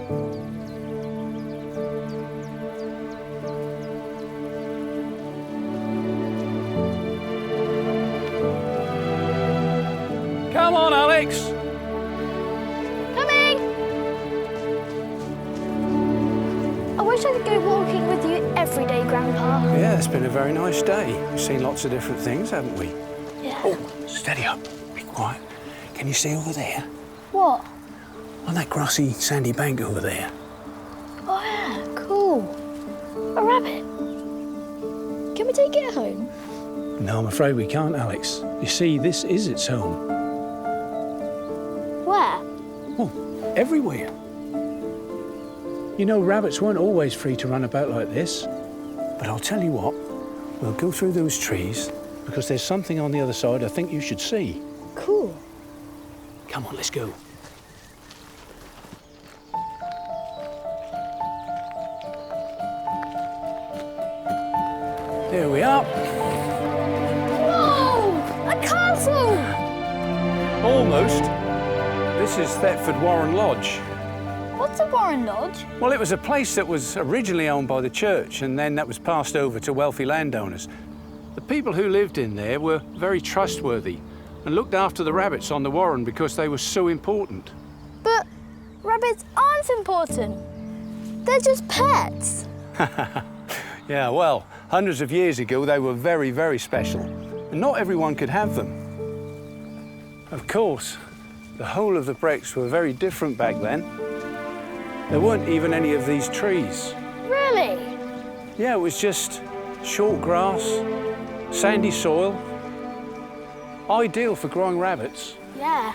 Come on, Alex. Coming! I wish I could go walking with you every day, Grandpa. Yeah, it's been a very nice day. We've seen lots of different things, haven't we? Yeah. Oh, steady up. Be quiet. Can you see over there? What? On that grassy, sandy bank over there. Oh, yeah, cool. A rabbit. Can we take it home? No, I'm afraid we can't, Alex. You see, this is its home. Where? Oh, everywhere. You know, rabbits weren't always free to run about like this. But I'll tell you what, we'll go through those trees because there's something on the other side I think you should see. Cool. Come on, let's go. There we are. Whoa! A castle! Almost. This is Thetford Warren Lodge. What's a Warren Lodge? Well, it was a place that was originally owned by the church and then that was passed over to wealthy landowners. The people who lived in there were very trustworthy and looked after the rabbits on the warren because they were so important. But rabbits aren't important. They're just pets. Yeah, well, hundreds of years ago they were very, very special and not everyone could have them. Of course, the whole of the Brecks were very different back then. There weren't even any of these trees. Really? Yeah, it was just short grass, sandy soil. Ideal for growing rabbits. Yeah.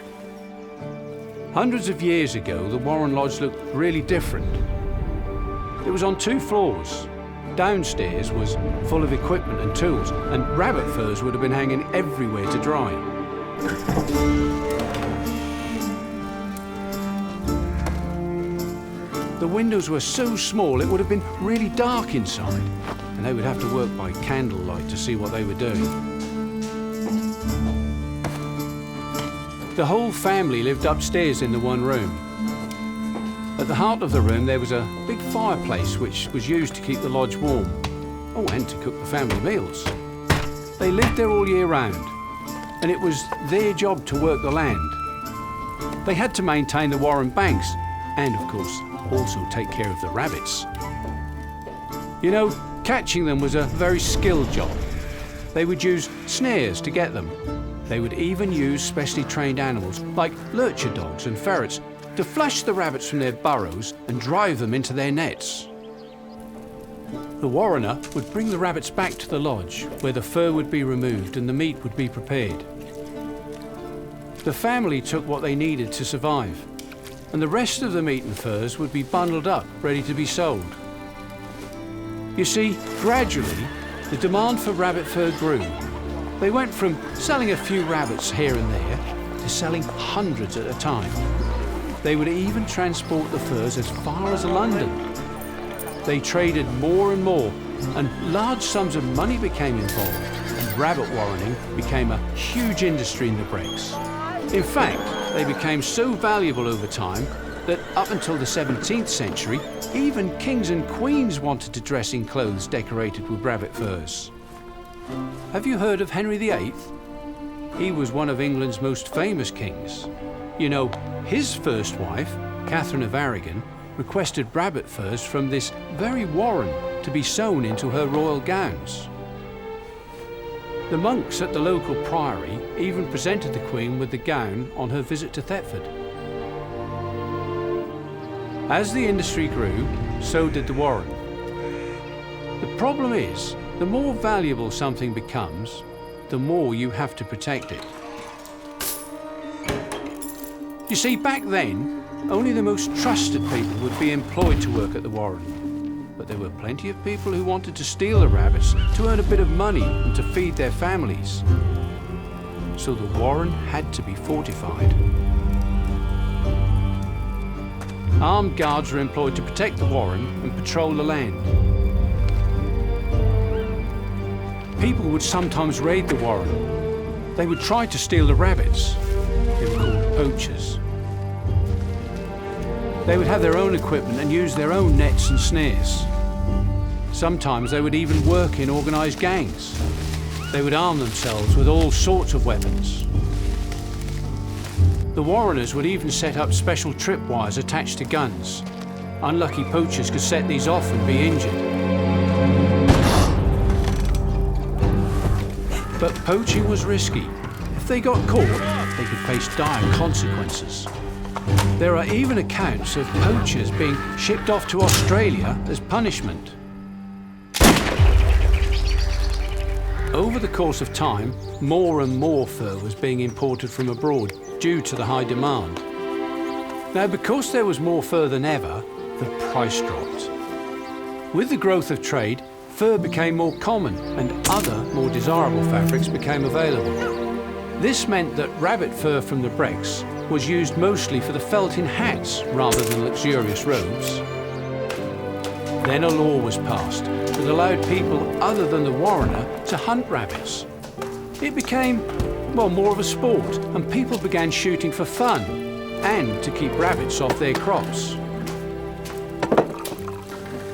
Hundreds of years ago, the Warren Lodge looked really different. It was on 2 floors. Downstairs was full of equipment and tools, and rabbit furs would have been hanging everywhere to dry. The windows were so small it would have been really dark inside, and they would have to work by candlelight to see what they were doing. The whole family lived upstairs in the one room. At the heart of the room there was a big fireplace which was used to keep the lodge warm. Oh, and to cook the family meals. They lived there all year round, and it was their job to work the land. They had to maintain the warren banks, and of course, also take care of the rabbits. You know, catching them was a very skilled job. They would use snares to get them. They would even use specially trained animals, like lurcher dogs and ferrets, to flush the rabbits from their burrows and drive them into their nets. The warrener would bring the rabbits back to the lodge, where the fur would be removed and the meat would be prepared. The family took what they needed to survive, and the rest of the meat and furs would be bundled up, ready to be sold. You see, gradually, the demand for rabbit fur grew. They went from selling a few rabbits here and there to selling hundreds at a time. They would even transport the furs as far as London. They traded more and more, and large sums of money became involved, and rabbit warrening became a huge industry in the Brecks. In fact, they became so valuable over time that up until the 17th century, even kings and queens wanted to dress in clothes decorated with rabbit furs. Have you heard of Henry VIII? He was one of England's most famous kings. You know, his first wife, Catherine of Aragon, requested rabbit furs from this very warren to be sewn into her royal gowns. The monks at the local priory even presented the Queen with the gown on her visit to Thetford. As the industry grew, so did the warren. The problem is, the more valuable something becomes, the more you have to protect it. You see, back then, only the most trusted people would be employed to work at the warren. But there were plenty of people who wanted to steal the rabbits to earn a bit of money and to feed their families. So the warren had to be fortified. Armed guards were employed to protect the warren and patrol the land. People would sometimes raid the warren. They would try to steal the rabbits. They were called poachers. They would have their own equipment and use their own nets and snares. Sometimes they would even work in organised gangs. They would arm themselves with all sorts of weapons. The Warreners would even set up special tripwires attached to guns. Unlucky poachers could set these off and be injured. But poaching was risky. If they got caught, they could face dire consequences. There are even accounts of poachers being shipped off to Australia as punishment. Over the course of time, more and more fur was being imported from abroad due to the high demand. Now, because there was more fur than ever, the price dropped. With the growth of trade, fur became more common and other more desirable fabrics became available. This meant that rabbit fur from the Brecks was used mostly for the felt in hats rather than luxurious robes. Then a law was passed that allowed people other than the Warrener to hunt rabbits. It became, well, more of a sport, and people began shooting for fun and to keep rabbits off their crops.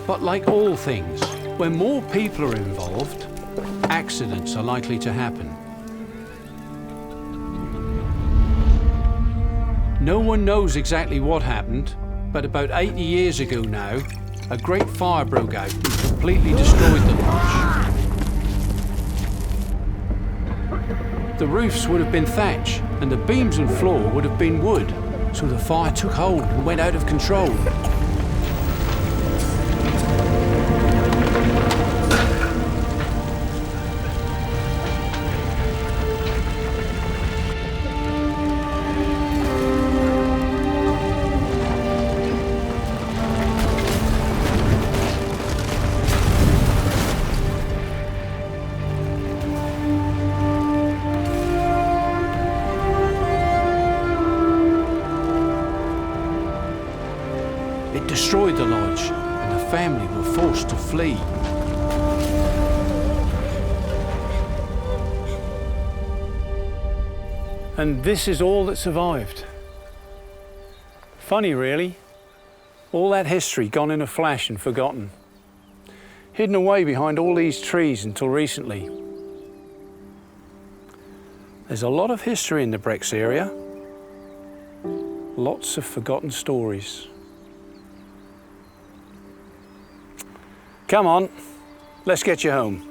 But like all things, when more people are involved, accidents are likely to happen. No one knows exactly what happened, but about 80 years ago now, a great fire broke out and completely destroyed the lodge. The roofs would have been thatch, and the beams and floor would have been wood, so the fire took hold and went out of control. It destroyed the lodge, and the family were forced to flee. And this is all that survived. Funny, really. All that history gone in a flash and forgotten. Hidden away behind all these trees until recently. There's a lot of history in the Brecks area. Lots of forgotten stories. Come on, let's get you home.